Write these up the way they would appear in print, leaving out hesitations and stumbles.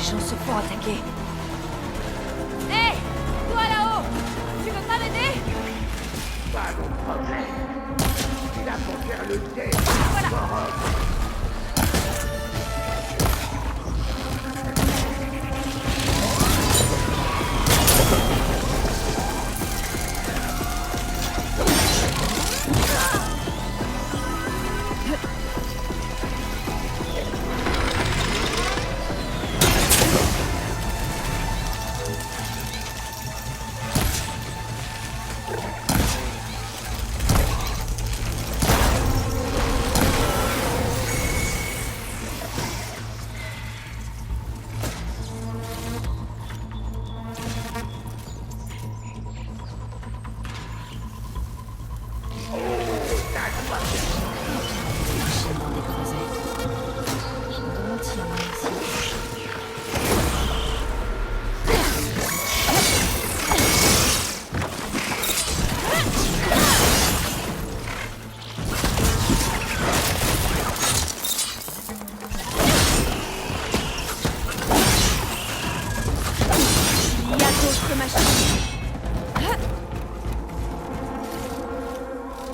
gens se font attaquer. Hé! Toi là-haut! Tu veux pas m'aider? Pas de problème. Je suis là pour faire le test. Voilà!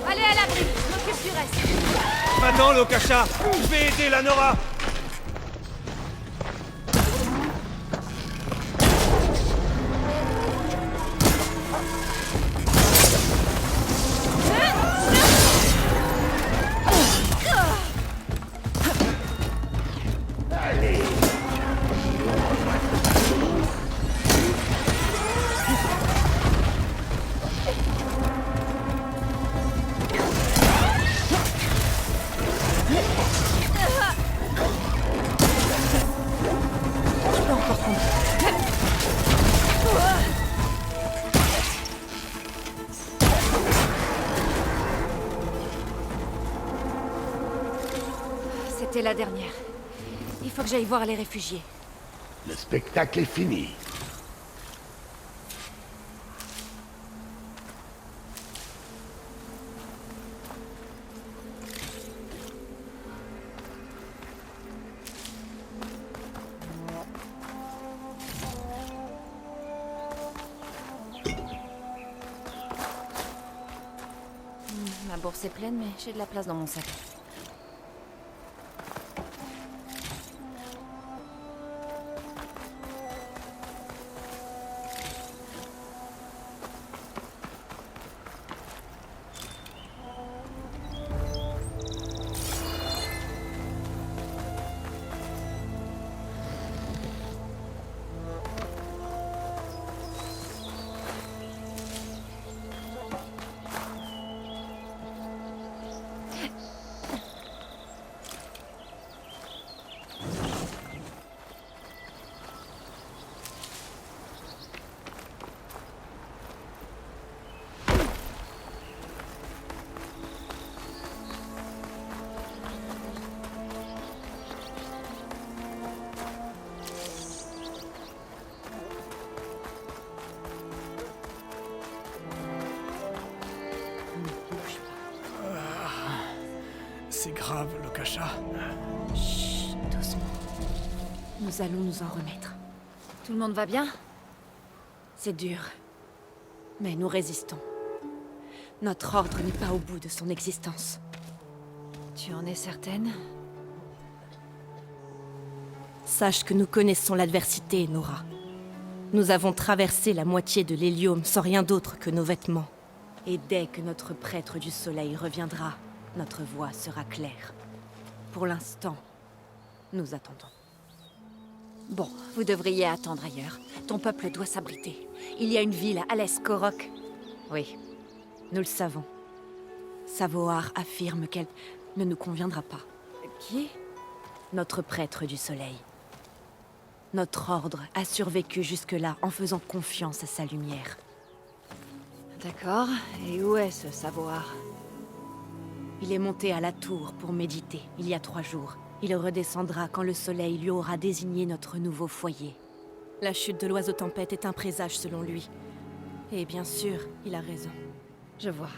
Allez à l'abri, je m'occupe du reste. Maintenant, Lokasha, je vais aider la Nora. C'était la dernière. Il faut que j'aille voir les réfugiés. Le spectacle est fini. Ma bourse est pleine, mais j'ai de la place dans mon sac. C'est grave, Lokasha. Chut, doucement. Nous allons nous en remettre. Tout le monde va bien? C'est dur. Mais nous résistons. Notre ordre n'est pas au bout de son existence. Tu en es certaine? Sache que nous connaissons l'adversité, Nora. Nous avons traversé la moitié de l'hélium sans rien d'autre que nos vêtements. Et dès que notre prêtre du soleil reviendra, notre voie sera claire. Pour l'instant, nous attendons. Bon, vous devriez attendre ailleurs. Ton peuple doit s'abriter. Il y a une ville à l'est, Korok. Oui, nous le savons. Savoar affirme qu'elle ne nous conviendra pas. Qui? Notre prêtre du soleil. Notre ordre a survécu jusque-là en faisant confiance à sa lumière. D'accord. Et où est ce savoir? Il est monté à la tour pour méditer, il y a 3 jours. Il redescendra quand le soleil lui aura désigné notre nouveau foyer. La chute de l'oiseau tempête est un présage selon lui. Et bien sûr, il a raison. Je vois.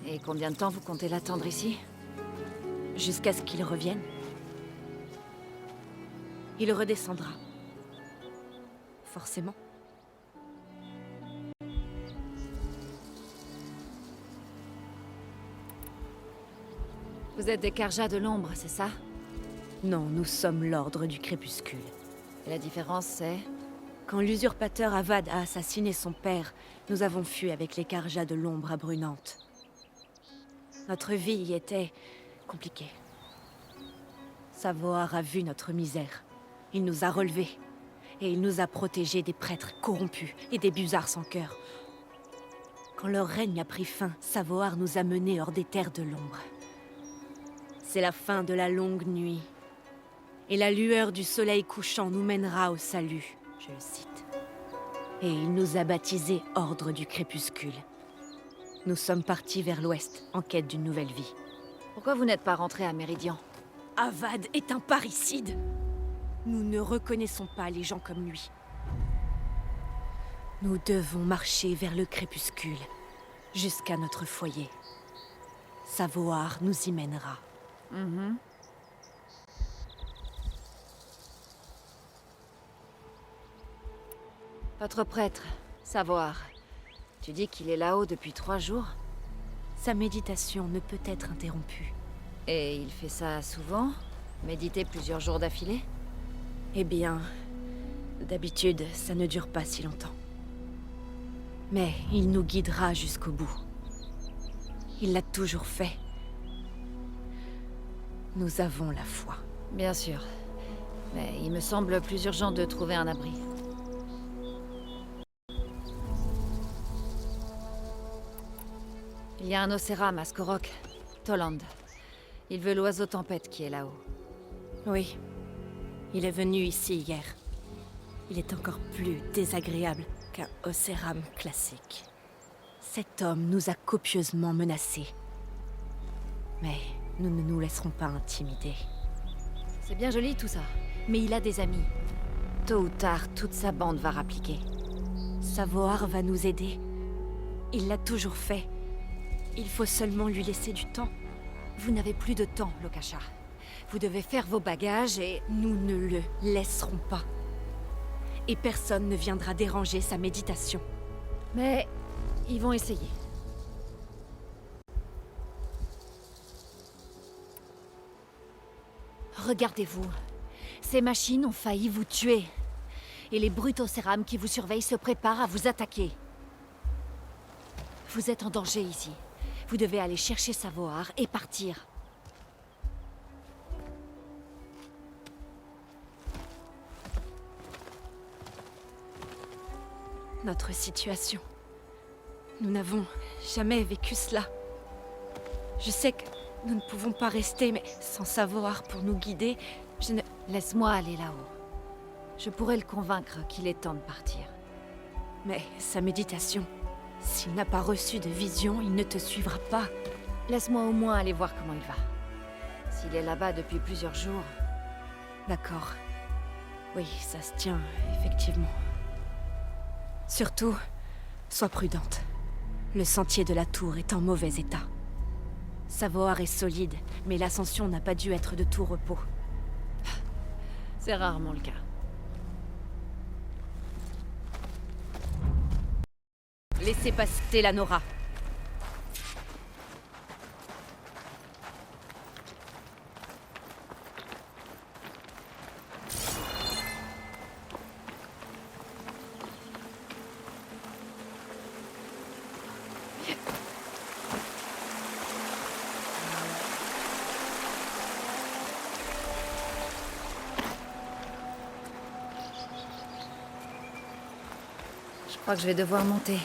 Et combien de temps vous comptez l'attendre ici? Jusqu'à ce qu'il revienne. Il redescendra. forcément. Vous êtes des Carja de l'ombre, c'est ça? Non, nous sommes l'Ordre du Crépuscule. Et la différence, c'est... Quand l'usurpateur Avad a assassiné son père, nous avons fui avec les Carja de l'ombre à Brunante. Notre vie y était compliquée. Savoar a vu notre misère. Il nous a relevés. Et il nous a protégés des prêtres corrompus et des busards sans cœur. Quand leur règne a pris fin, Savoar nous a menés hors des terres de l'ombre. C'est la fin de la longue nuit. Et la lueur du soleil couchant nous mènera au salut, je le cite. Et il nous a baptisés Ordre du Crépuscule. Nous sommes partis vers l'ouest, en quête d'une nouvelle vie. Pourquoi vous n'êtes pas rentré à Méridian? Avad est un parricide. Nous ne reconnaissons pas les gens comme lui. Nous devons marcher vers le crépuscule, jusqu'à notre foyer. Savoar nous y mènera. Votre prêtre, Savoar, tu dis qu'il est là-haut depuis 3 jours? Sa méditation ne peut être interrompue. Et il fait ça souvent? Méditer plusieurs jours d'affilée? Eh bien, d'habitude, ça ne dure pas si longtemps. Mais il nous guidera jusqu'au bout. Il l'a toujours fait. Nous avons la foi. Bien sûr. Mais il me semble plus urgent de trouver un abri. Il y a un Océram à Skorok, Toland. Il veut l'oiseau tempête qui est là-haut. Oui. Il est venu ici hier. Il est encore plus désagréable qu'un Océram classique. Cet homme nous a copieusement menacés. Mais nous ne nous laisserons pas intimider. C'est bien joli tout ça, mais il a des amis. Tôt ou tard, toute sa bande va rappliquer. Savoar va nous aider. Il l'a toujours fait. Il faut seulement lui laisser du temps. Vous n'avez plus de temps, Lokasha. Vous devez faire vos bagages et... Nous ne le laisserons pas. Et personne ne viendra déranger sa méditation. Mais... ils vont essayer. Regardez-vous. Ces machines ont failli vous tuer. Et les brutes Océram qui vous surveillent se préparent à vous attaquer. Vous êtes en danger ici. Vous devez aller chercher Savoar et partir. Notre situation. Nous n'avons jamais vécu cela. Je sais que nous ne pouvons pas rester, mais sans Savoar pour nous guider, je ne... Laisse-moi aller là-haut. Je pourrais le convaincre qu'il est temps de partir. Mais sa méditation... S'il n'a pas reçu de vision, il ne te suivra pas. Laisse-moi au moins aller voir comment il va. S'il est là-bas depuis plusieurs jours... D'accord. Oui, ça se tient, effectivement. Surtout, sois prudente. Le sentier de la tour est en mauvais état. Savoar est solide, mais l'ascension n'a pas dû être de tout repos. C'est rarement le cas. Laissez passer la Nora. Je crois que je vais devoir monter.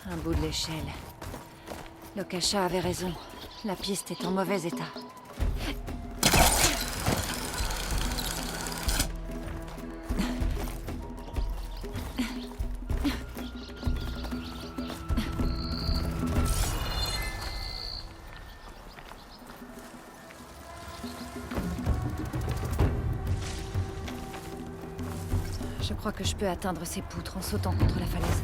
Un bout de l'échelle. Lokasha avait raison. La piste est en mauvais état. Je crois que je peux atteindre ces poutres en sautant contre la falaise.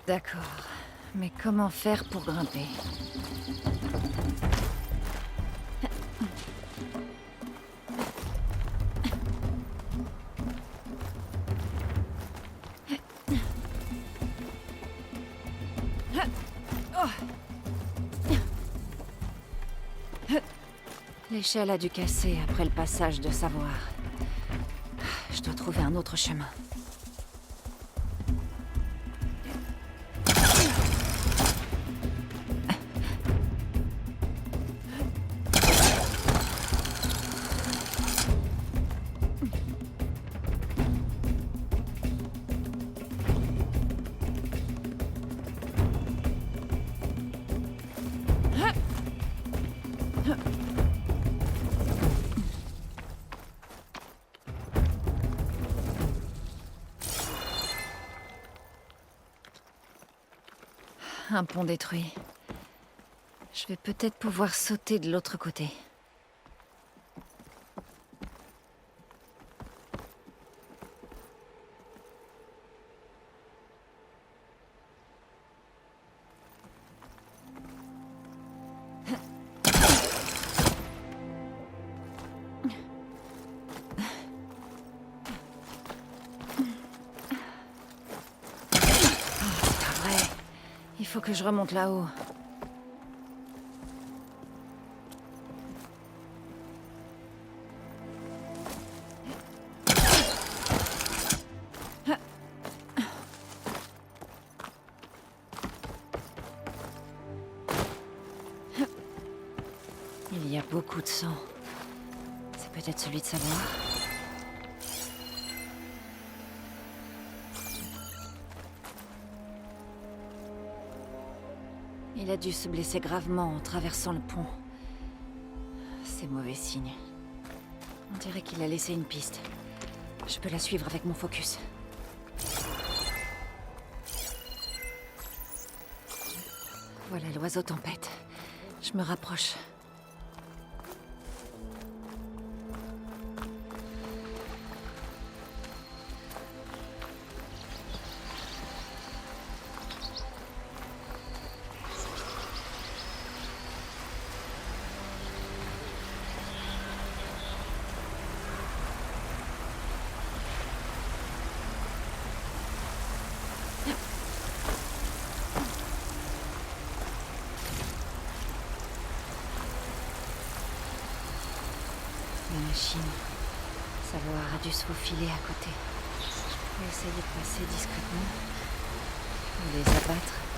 D'accord. Mais comment faire pour grimper? L'échelle a dû casser après le passage de Savoir. Je dois trouver un autre chemin. Un pont détruit. Je vais peut-être pouvoir sauter de l'autre côté. Il faut que je remonte là-haut. Il y a beaucoup de sang. C'est peut-être celui de Savoir. Il a dû se blesser gravement en traversant le pont. C'est mauvais signe. On dirait qu'il a laissé une piste. Je peux la suivre avec mon focus. Voilà l'oiseau tempête. Je me rapproche. La machine. Savoir a dû se faufiler à côté. Je peux essayer de passer discrètement. Ou les abattre.